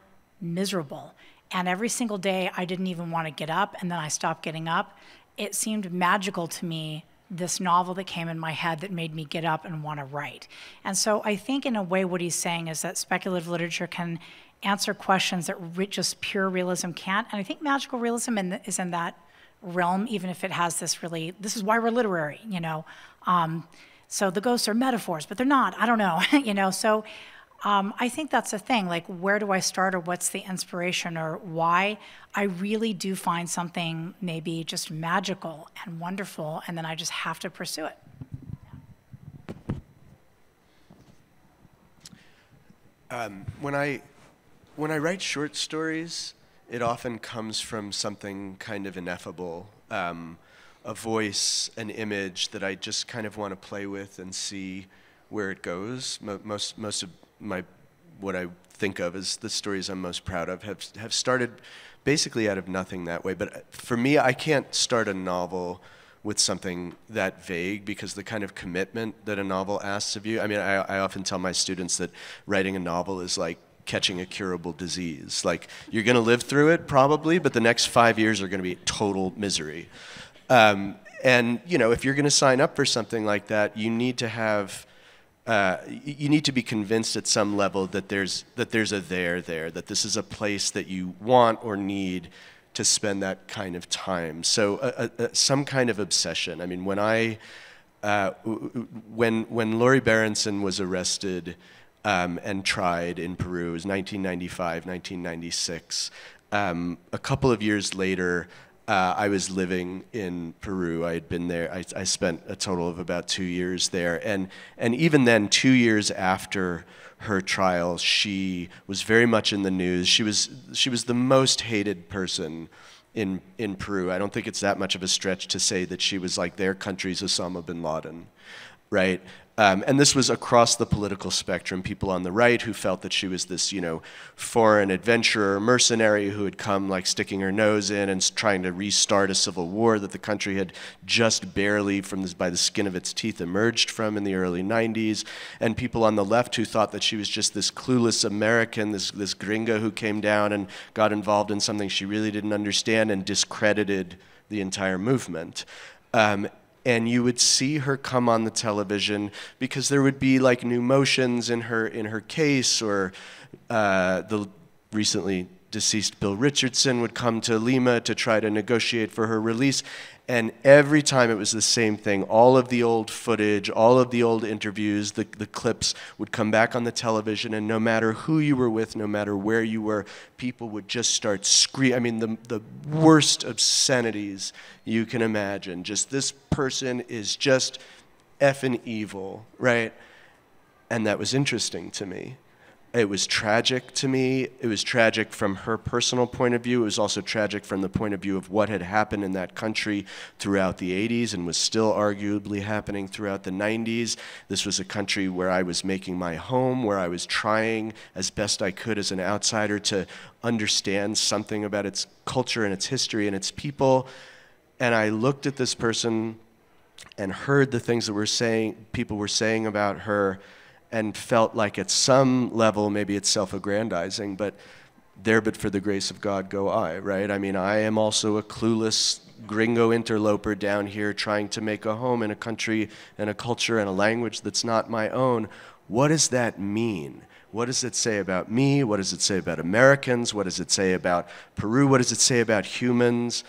miserable, and every single day I didn't even want to get up, and then I stopped getting up, it seemed magical to me, this novel that came in my head that made me get up and want to write. And so I think in a way what he's saying is that speculative literature can answer questions that just pure realism can't. And I think magical realism is in that realm, even if it has this is why we're literary, you know. So the ghosts are metaphors, but they're not, I don't know, you know. So I think that's a thing, like, where do I start, or what's the inspiration, or why? I really do find something maybe just magical and wonderful, and then I just have to pursue it. When I write short stories, it often comes from something kind of ineffable, a voice, an image that I just kind of want to play with and see where it goes. Most of what I think of as the stories I'm most proud of have started basically out of nothing that way. But for me, I can't start a novel with something that vague, because the kind of commitment that a novel asks of you, I mean, I often tell my students that writing a novel is like catching a curable disease. Like, you're going to live through it probably, but the next 5 years are going to be total misery. And, you know, if you're going to sign up for something like that, you need to have you need to be convinced at some level that there's a there, that this is a place that you want or need to spend that kind of time. So some kind of obsession. I mean, when Laurie Berenson was arrested and tried in Peru, it was 1995, 1996. A couple of years later, I was living in Peru. I had been there. I spent a total of about 2 years there. And even then, 2 years after her trial, she was very much in the news. She was the most hated person in Peru. I don't think it's that much of a stretch to say that she was like their country's Osama bin Laden, right? And this was across the political spectrum. People on the right who felt that she was this, you know, foreign adventurer, mercenary who had come like sticking her nose in and trying to restart a civil war that the country had just barely, by the skin of its teeth, emerged from in the early 90s. And people on the left who thought that she was just this clueless American, this Gringa who came down and got involved in something she really didn't understand, and discredited the entire movement. And you would see her come on the television because there would be like new motions in her case, or the recently deceased Bill Richardson would come to Lima to try to negotiate for her release. And every time it was the same thing. All of the old footage, all of the old interviews, the clips would come back on the television, and no matter who you were with, no matter where you were, people would just start screaming. I mean, the worst obscenities you can imagine. Just, this person is just effing evil, right? And that was interesting to me. It was tragic to me. It was tragic from her personal point of view. It was also tragic from the point of view of what had happened in that country throughout the 80s and was still arguably happening throughout the 90s. This was a country where I was making my home, where I was trying as best I could as an outsider to understand something about its culture and its history and its people. And I looked at this person and heard the things that people were saying about her, and felt like at some level, maybe it's self-aggrandizing, but there but for the grace of God go I, right? I mean, I am also a clueless gringo interloper down here trying to make a home in a country and a culture and a language that's not my own. What does that mean? What does it say about me? What does it say about Americans? What does it say about Peru? What does it say about humans?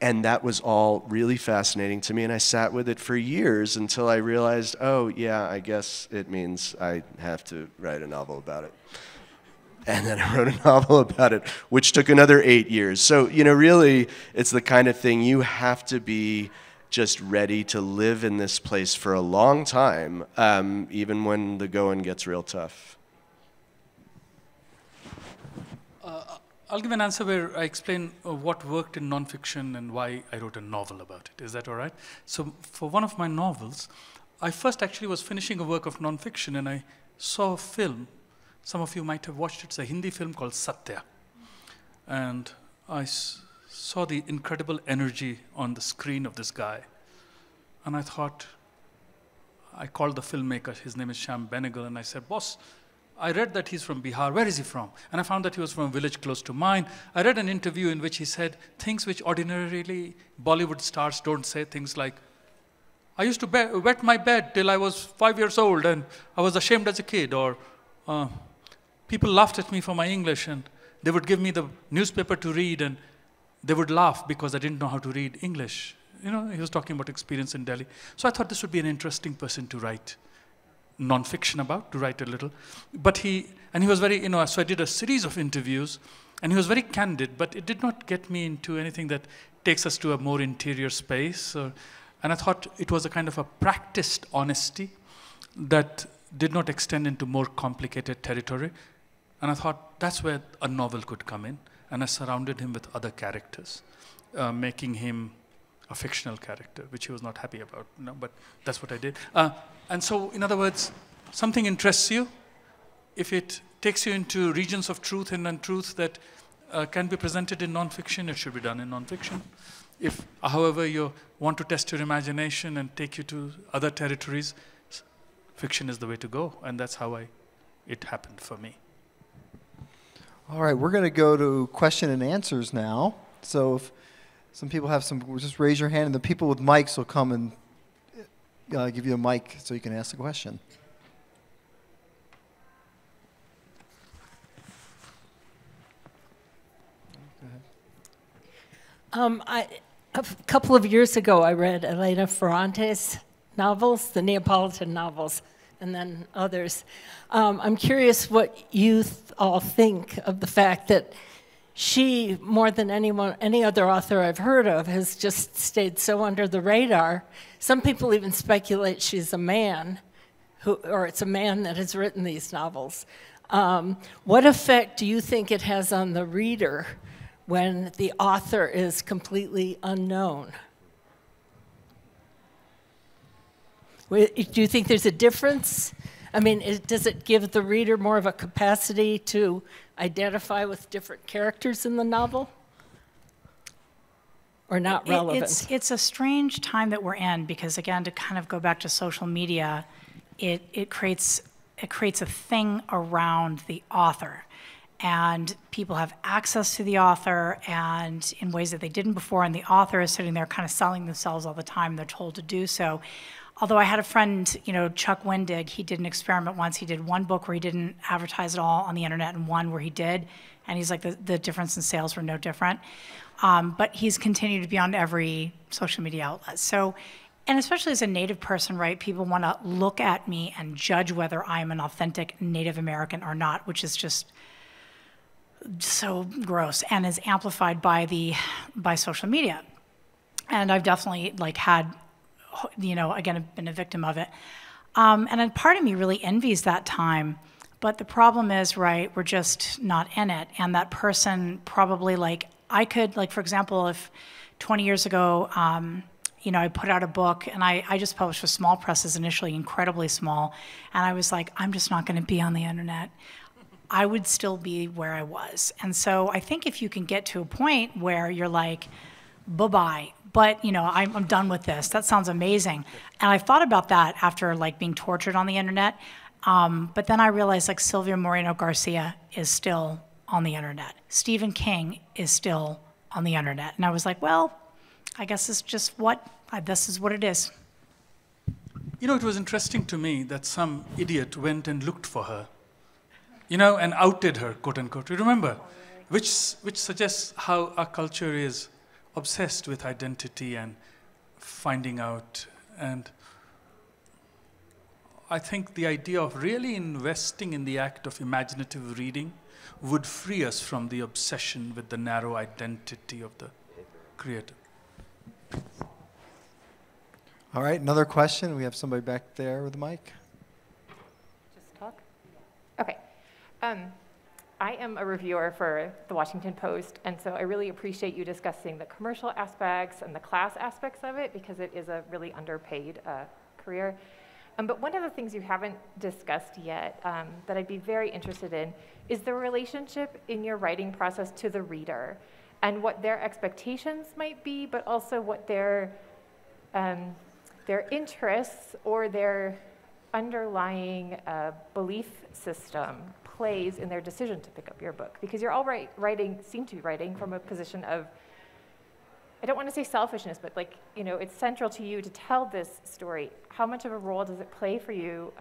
And that was all really fascinating to me, and I sat with it for years until I realized, oh, yeah, I guess it means I have to write a novel about it. And then I wrote a novel about it, which took another 8 years. So, you know, really, it's the kind of thing you have to be just ready to live in this place for a long time, even when the going gets real tough. I'll give an answer where I explain what worked in nonfiction and why I wrote a novel about it. Is that all right? So for one of my novels, I first actually was finishing a work of nonfiction, and I saw a film. Some of you might have watched it. It's a Hindi film called Satya. And I saw the incredible energy on the screen of this guy. And I thought, I called the filmmaker, his name is Shyam Benegal, and I said, boss, I read that he's from Bihar. Where is he from? And I found that he was from a village close to mine. I read an interview in which he said things which ordinarily Bollywood stars don't say, things like, I used to wet my bed till I was 5 years old and I was ashamed as a kid, or people laughed at me for my English and they would give me the newspaper to read and they would laugh because I didn't know how to read English. You know, he was talking about experience in Delhi. So I thought this would be an interesting person to write nonfiction about, to write a little. But he was very, so I did a series of interviews, and he was very candid, but it did not get me into anything that takes us to a more interior space. And I thought it was a kind of a practiced honesty that did not extend into more complicated territory. And I thought that's where a novel could come in. And I surrounded him with other characters, making him a fictional character, which he was not happy about, but that's what I did. And so, in other words, something interests you. If it takes you into regions of truth and untruth that can be presented in nonfiction, it should be done in nonfiction. If, however, you want to test your imagination and take you to other territories, fiction is the way to go, and that's how it happened for me. All right, we're going to go to question and answers now. So if some people have some, just raise your hand, and the people with mics will come and give you a mic so you can ask the question. A couple of years ago, I read Elena Ferrante's novels, the Neapolitan novels, and then others. I'm curious what you all think of the fact that she, more than any other author I've heard of, has just stayed so under the radar. Some people even speculate she's a man, or it's a man that has written these novels. What effect do you think it has on the reader when the author is completely unknown? Do you think there's a difference? I mean, does it give the reader more of a capacity to identify with different characters in the novel? Or not relevant? It's a strange time that we're in because, again, to kind of go back to social media, it creates a thing around the author. and people have access to the author and in ways that they didn't before, and the author is sitting there kind of selling themselves all the time. They're told to do so. Although I had a friend, Chuck Wendig, he did an experiment once. He did one book where he didn't advertise at all on the internet and one where he did, and he's like, the difference in sales were no different. But he's continued to be on every social media outlet. So, and especially as a Native person, right, people want to look at me and judge whether I'm an authentic Native American or not, which is just so gross and is amplified by social media. And I've definitely had, again, been a victim of it. And a part of me really envies that time. But the problem is, right, we're just not in it. And that person probably, I could, for example, if 20 years ago, I put out a book, and I just published with small presses initially, incredibly small, and I was like, I'm just not going to be on the internet. I would still be where I was. And so I think if you can get to a point where you're like, bye-bye, but I'm done with this. That sounds amazing. And I thought about that after being tortured on the internet. But then I realized Silvia Moreno Garcia is still on the internet. Stephen King is still on the internet. And I was like, well, I guess it's just this is what it is. It was interesting to me that some idiot went and looked for her, and outed her, quote unquote. You remember? Which suggests how our culture is obsessed with identity and finding out. And I think the idea of really investing in the act of imaginative reading would free us from the obsession with the narrow identity of the creator. All right, another question. We have somebody back there with the mic. Just talk? Okay. I am a reviewer for the Washington Post, and so I really appreciate you discussing the commercial aspects and the class aspects of it, because it is a really underpaid career. But one of the things you haven't discussed yet that I'd be very interested in is the relationship in your writing process to the reader, and what their expectations might be, but also what their interests or their underlying belief system plays in their decision to pick up your book. Because you're all seem to be writing from a position of, I don't want to say selfishness, but it's central to you to tell this story. How much of a role does it play for you,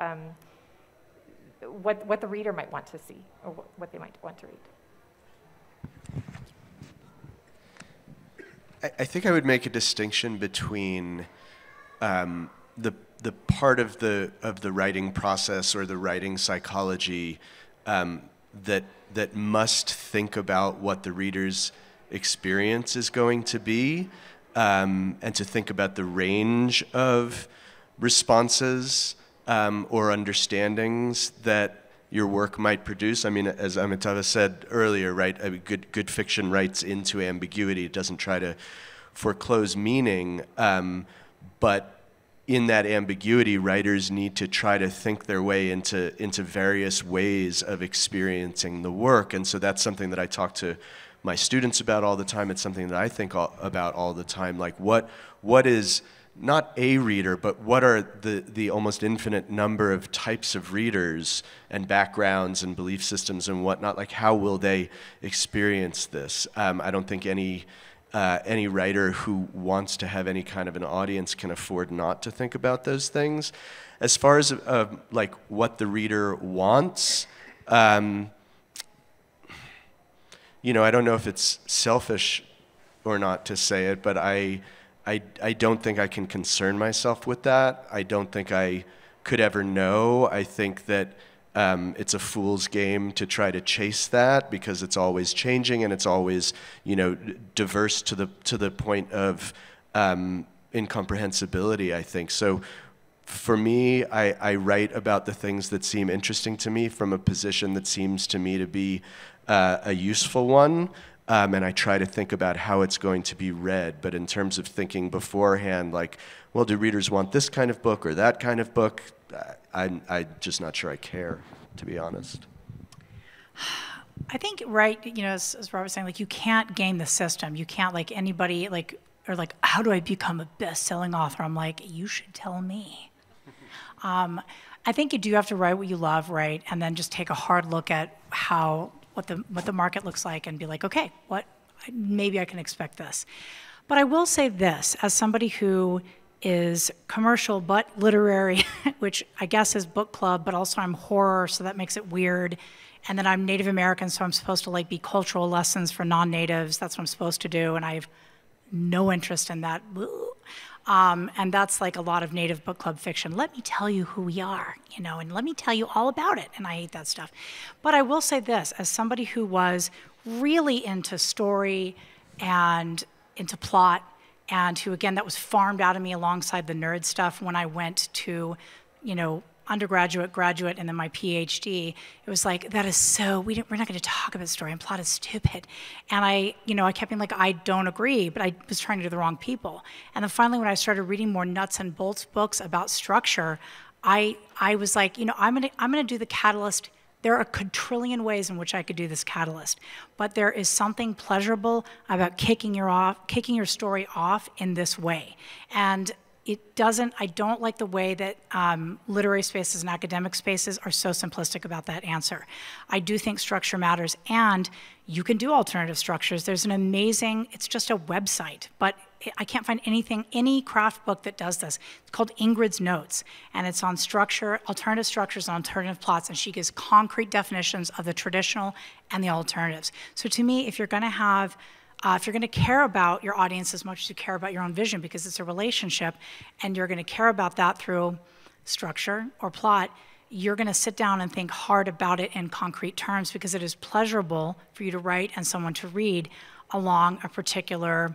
what the reader might want to see, or what they might want to read? I think I would make a distinction between the part of the writing process or the writing psychology that must think about what the reader's experience is going to be, and to think about the range of responses or understandings that your work might produce. I mean, as Amitava said earlier, right? Good fiction writes into ambiguity. It doesn't try to foreclose meaning, but in that ambiguity, writers need to try to think their way into various ways of experiencing the work. And so that's something that I talk to my students about all the time. It's something that I think about all the time. What is not a reader, but what are the almost infinite number of types of readers and backgrounds and belief systems and whatnot? How will they experience this? I don't think any writer who wants to have any kind of an audience can afford not to think about those things. As far as what the reader wants, I don't know if it's selfish or not to say it, but I don't think I can concern myself with that. I don't think I could ever know. I think that it's a fool's game to try to chase that, because it's always changing and it's always, diverse to the point of incomprehensibility, I think. So for me, I write about the things that seem interesting to me from a position that seems to me to be a useful one. And I try to think about how it's going to be read. But in terms of thinking beforehand, well, do readers want this kind of book or that kind of book? I'm just not sure I care, to be honest. I think, right, as Robert was saying, you can't game the system. You can't, anybody, how do I become a best-selling author? I'm like, you should tell me. I think you do have to write what you love, right, and then just take a hard look at how what the market looks like and be like, okay, maybe I can expect this. But I will say this, as somebody who is commercial but literary, which I guess is book club, but also I'm horror, so that makes it weird. And then I'm Native American, so I'm supposed to like be cultural lessons for non-natives. That's what I'm supposed to do, and I have no interest in that. And that's like a lot of Native book club fiction. Let me tell you who we are, you know, and let me tell you all about it. And I hate that stuff. But I will say this, as somebody who was really into story and into plot, and who, again, that was farmed out of me alongside the nerd stuff when I went to, you know, undergraduate, graduate, and then my PhD, it was like, that is so, we're not going to talk about story, and plot is stupid. And I kept being like, I don't agree, but I was trying to do the wrong people. And then finally, when I started reading more nuts and bolts books about structure, I was like, you know, I'm gonna do the catalyst. There are a quadrillion ways in which I could do this catalyst, but there is something pleasurable about kicking your story off in this way. And I don't like the way that literary spaces and academic spaces are so simplistic about that answer. I do think structure matters, and you can do alternative structures. There's an amazing, it's just a website, but I can't find any craft book that does this. It's called Ingrid's Notes, and it's on structure, alternative structures and alternative plots, and she gives concrete definitions of the traditional and the alternatives. So to me, if you're gonna care about your audience as much as you care about your own vision, because it's a relationship, and you're gonna care about that through structure or plot, you're gonna sit down and think hard about it in concrete terms, because it is pleasurable for you to write and someone to read along a particular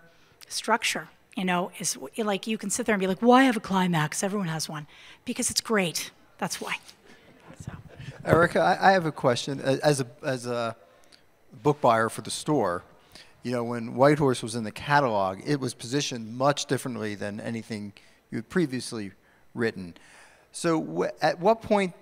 structure. You know, it's like you can sit there and be like, why have a climax? Everyone has one. Because it's great, that's why. So. Erika, I have a question. As a book buyer for the store, you know, when Whitehorse was in the catalog, it was positioned much differently than anything you had previously written. So at what point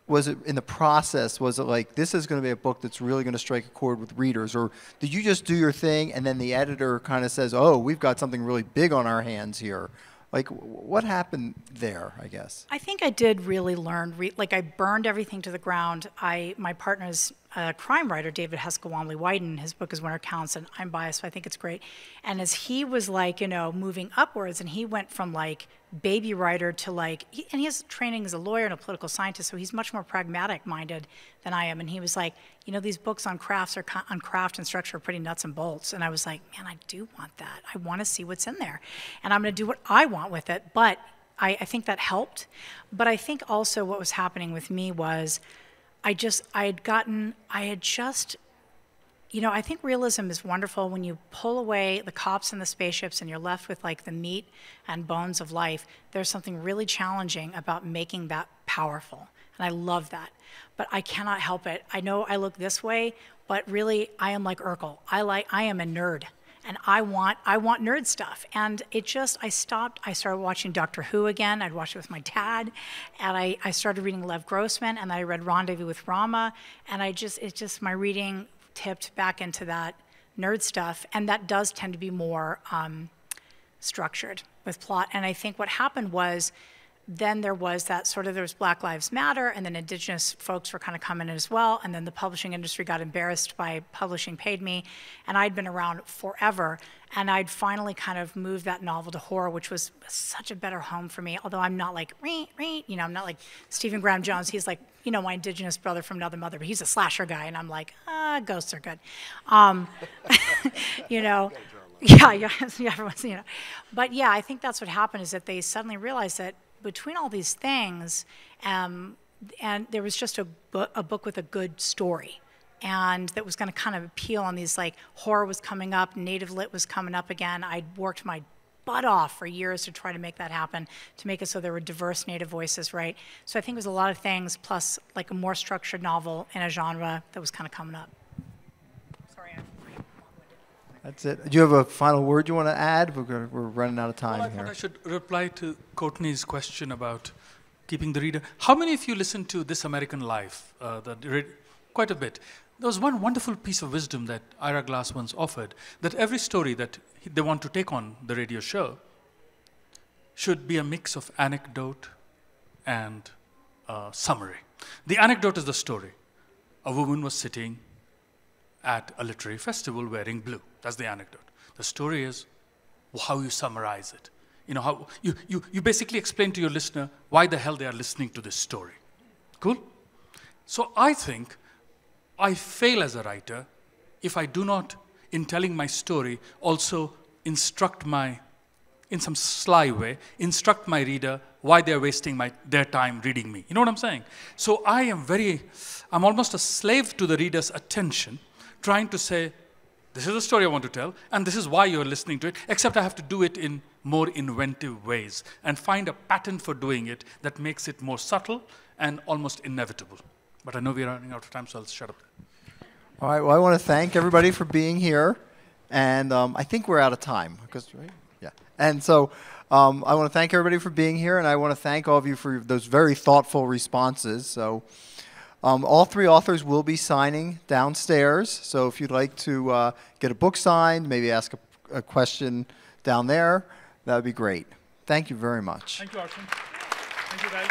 was it in the process, was it like, this is going to be a book that's really going to strike a chord with readers? Or did you just do your thing and then the editor kind of says, oh, we've got something really big on our hands here? Like, what happened there, I guess? I think I did really learn, like I burned everything to the ground. My partner's a crime writer, David Heskawamley-Wyden. His book is Winter Counts, and I'm biased, so I think it's great. And as he was like, you know, moving upwards, and he went from like baby writer to like, and he has training as a lawyer and a political scientist, so he's much more pragmatic minded than I am. And he was like, you know, these books on craft and structure are pretty nuts and bolts. And I was like, man, I do want that. I want to see what's in there. And I'm going to do what I want with it. But I think that helped. But I think also what was happening with me was I think realism is wonderful when you pull away the cops and the spaceships and you're left with like the meat and bones of life. There's something really challenging about making that powerful. And I love that. But I cannot help it. I know I look this way, but really I am like Urkel. I am a nerd. And I want nerd stuff. And I started watching Doctor Who again. I'd watch it with my dad. And I started reading Lev Grossman, and I read Rendezvous with Rama. And my reading tipped back into that nerd stuff. And that does tend to be more structured with plot. And I think what happened was, then there was Black Lives Matter, and then Indigenous folks were kind of coming in as well, and then the publishing industry got embarrassed by publishing paid me, and I'd been around forever, and I'd finally kind of moved that novel to horror, which was such a better home for me, although I'm not like, you know, I'm not like Stephen Graham Jones. He's like, you know, my Indigenous brother from another mother, but he's a slasher guy, and I'm like, ghosts are good. You know, yeah, everyone's, you know. But yeah, I think that's what happened, is that they suddenly realized that between all these things, and there was just a book with a good story, and that was going to kind of appeal on these, like, horror was coming up, native lit was coming up again. I'd worked my butt off for years to try to make that happen, to make it so there were diverse native voices, right? So I think it was a lot of things, plus like a more structured novel in a genre that was kind of coming up. Sorry, That's it. Do you have a final word you want to add? We're running out of time I here. thought I should reply to Courtney's question about keeping the reader. How many of you listen to This American Life? Quite a bit. There was one wonderful piece of wisdom that Ira Glass once offered, that every story that they want to take on the radio show should be a mix of anecdote and summary. The anecdote is the story. A woman was sitting at a literary festival wearing blue. That's the anecdote. The story is how you summarize it. You know, how you basically explain to your listener why the hell they are listening to this story. Cool? So I think I fail as a writer if I do not, in telling my story, also instruct in some sly way, instruct my reader why they're wasting their time reading me. You know what I'm saying? So I'm almost a slave to the reader's attention, trying to say, this is the story I want to tell, and this is why you're listening to it, except I have to do it in more inventive ways and find a pattern for doing it that makes it more subtle and almost inevitable. But I know we're running out of time, so I'll shut up. All right, well, I want to thank everybody for being here. And I think we're out of time. Right? Yeah. And so I want to thank everybody for being here, and I want to thank all of you for those very thoughtful responses. So all three authors will be signing downstairs. So if you'd like to get a book signed, maybe ask a question down there, that would be great. Thank you very much. Thank you, Arsen. Thank you, guys.